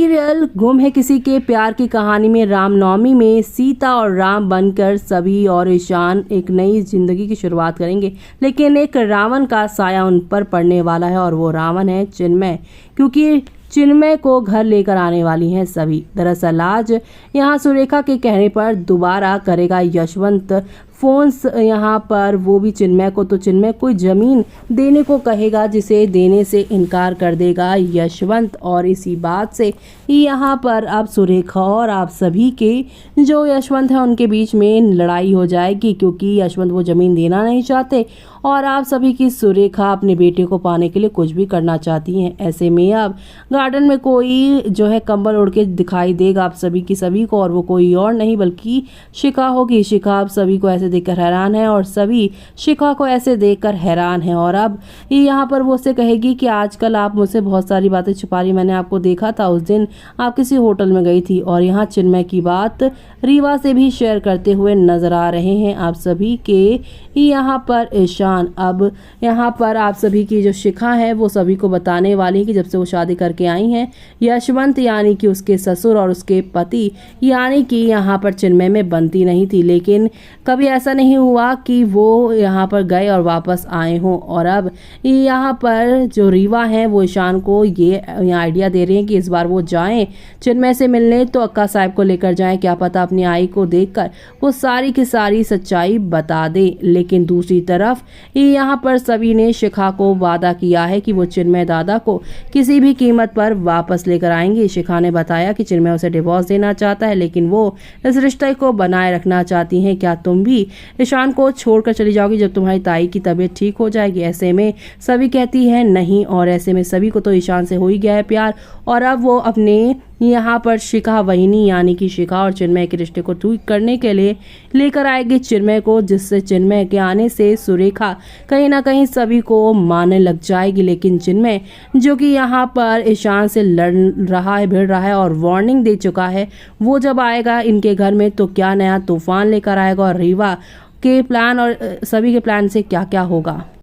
Serial गुम है किसी के प्यार की कहानी में रामनवमी में सीता और राम बनकर सभी और ईशान एक नई जिंदगी की शुरुआत करेंगे। लेकिन एक रावण का साया उन पर पड़ने वाला है और वो रावण है चिन्मय, क्योंकि चिन्मय को घर लेकर आने वाली हैं सभी। दरअसल आज यहाँ सुरेखा के कहने पर दोबारा करेगा यशवंत फोन यहाँ पर, वो भी चिन्मय को। तो चिन्मय कोई जमीन देने को कहेगा जिसे देने से इनकार कर देगा यशवंत, और इसी बात से यहाँ पर अब सुरेखा और आप सभी के जो यशवंत है उनके बीच में लड़ाई हो जाएगी, क्योंकि यशवंत वो जमीन देना नहीं चाहते और आप सभी की सुरेखा अपने बेटे को पाने के लिए कुछ भी करना चाहती हैं। ऐसे में अब गार्डन में कोई जो है कंबल उड़ के दिखाई देगा आप सभी की सभी को, और वो कोई और नहीं बल्कि शिखा होगी। शिखा आप सभी को ऐसे देखकर हैरान है और सभी शिखा को ऐसे देखकर हैरान है। और अब यहाँ पर वो उससे कहेगी कि आजकल आप मुझसे बहुत सारी बातें छुपा रही, मैंने आपको देखा था उस दिन आप किसी होटल में गई थी। और यहाँ चिन्मय की बात रीवा से भी शेयर करते हुए नजर आ रहे हैं आप सभी के यहाँ पर ईशान। अब यहाँ पर आप सभी की जो शिखा है वो सभी को बताने वाली है कि जब से वो शादी करके आई हैं यशवंत यानी कि उसके ससुर और उसके पति यानी कि यहाँ पर चिन्मय में बनती नहीं थी, लेकिन कभी ऐसा नहीं हुआ कि वो यहाँ पर गए और वापस आए हों। और अब यहाँ पर जो रीवा है वो ईशान को ये आइडिया दे रहे हैं कि इस बार वो जाएं चिन्मय से मिलने, तो अक्का साहब को लेकर जाएं, क्या पता अपनी आई को देखकर वो सारी की सारी सच्चाई बता दे। लेकिन दूसरी तरफ यहाँ पर सभी ने शिखा को वादा किया है कि वो चिन्मय दादा को किसी भी कीमत पर वापस लेकर आएंगे। शिखा ने बताया कि चिन्मय उसे डिवोर्स देना चाहता है, लेकिन वो इस रिश्ते को बनाए रखना चाहती हैं। क्या तुम भी ईशान को छोड़कर चली जाओगी जब तुम्हारी ताई की तबीयत ठीक हो जाएगी? ऐसे में सभी कहती है नहीं, और ऐसे में सभी को तो ईशान से हो ही गया है प्यार, और अब वो अपने यहाँ पर शिखा वहिनी यानी कि शिखा और चिन्मय के रिश्ते को ठीक करने के लिए लेकर आएगी चिन्मय को, जिससे चिन्मय के आने से सुरेखा कहीं ना कहीं सभी को मानने लग जाएगी। लेकिन चिन्मय जो कि यहाँ पर ईशान से लड़ रहा है, भिड़ रहा है और वार्निंग दे चुका है, वो जब आएगा इनके घर में तो क्या नया तूफान लेकर आएगा, और रीवा के प्लान और सभी के प्लान से क्या क्या होगा।